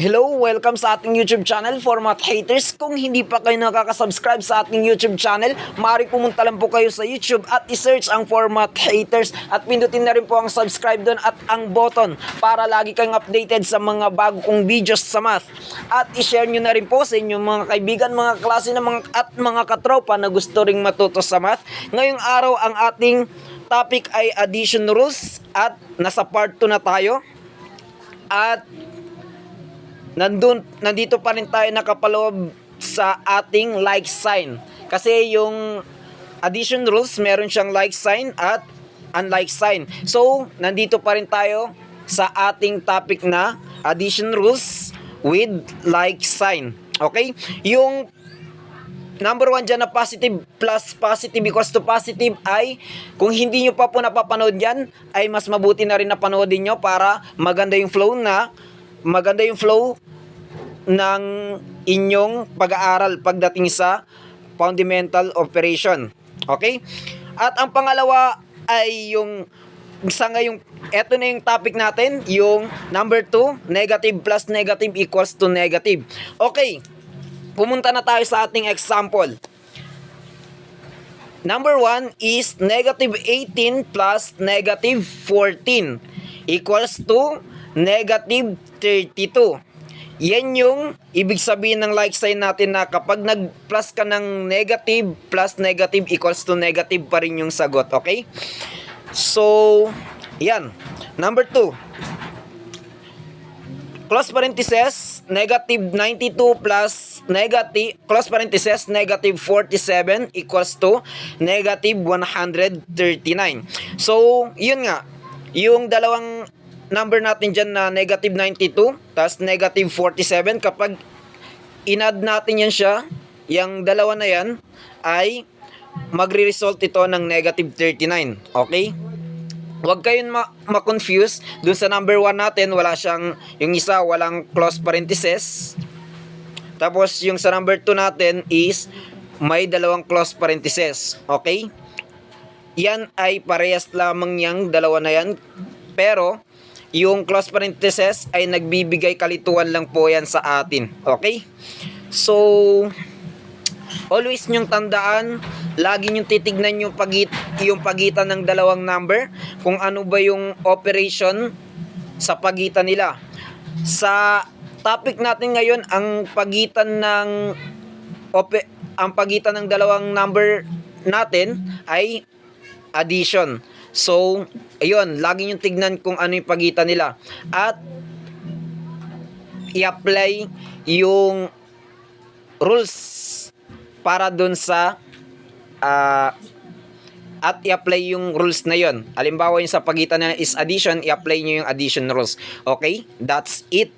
Hello, welcome sa ating YouTube channel, Format Haters. Kung hindi pa kayo nakaka-subscribe sa ating YouTube channel, maaari pumunta lang po kayo sa YouTube at i-search ang Format Haters at pindutin na rin po ang subscribe doon at ang button para lagi kayong updated sa mga bago kong videos sa math. At i-share nyo na rin po sa inyong mga kaibigan, mga klase na at mga katropa na gusto ring matuto sa math. Ngayong araw ang ating topic ay addition rules at nasa part 2 na tayo. At nandito pa rin tayo nakapaloob sa ating like sign. Kasi yung addition rules, meron siyang like sign at unlike sign. So, nandito pa rin tayo sa ating topic na addition rules with like sign. Okay? Yung number 1 dyan na positive plus positive equals to positive ay kung hindi nyo pa po napapanood yan, ay mas mabuti na rin na panoodin nyo para maganda yung flow ng inyong pag-aaral pagdating sa fundamental operation. Okay? At ang pangalawa ay yung eto na yung topic natin, yung number 2, negative plus negative equals to negative. Okay, pumunta na tayo sa ating example. Number 1 is negative 18 plus negative 14 equals to negative 32. Yan yung ibig sabihin ng like sign natin na kapag nag-plus ka ng negative plus negative equals to negative pa rin yung sagot. Okay? So, yan. Number 2. Close parenthesis, negative 92 plus negative, close parenthesis, negative 47 equals to negative 139. So, yun nga. Yung dalawang number natin dyan na negative 92 tas negative 47, kapag in-add natin yan siya, yung dalawa na yan, ay magre-result ito ng negative 39. Okay? Huwag kayong ma-confuse. Dun sa number 1 natin, wala siyang, yung isa walang close parenthesis. Tapos yung sa number 2 natin is may dalawang close parenthesis. Okay? Yan ay parehas lamang yung dalawa na yan. Pero yung close parenthesis ay nagbibigay kalituan lang po yan sa atin. Okay? So, always nyong tandaan, lagi nyong titignan yung pagitan ng dalawang number, kung ano ba yung operation sa pagitan nila. Sa topic natin ngayon, ang pagitan ng dalawang number natin ay addition. So, ayun, lagi nyo tignan kung ano yung pagitan nila. At i-apply yung rules para dun sa at i-apply yung rules na yon. Halimbawa yung sa pagitan na is addition, i-apply nyo yung addition rules. Okay? That's it.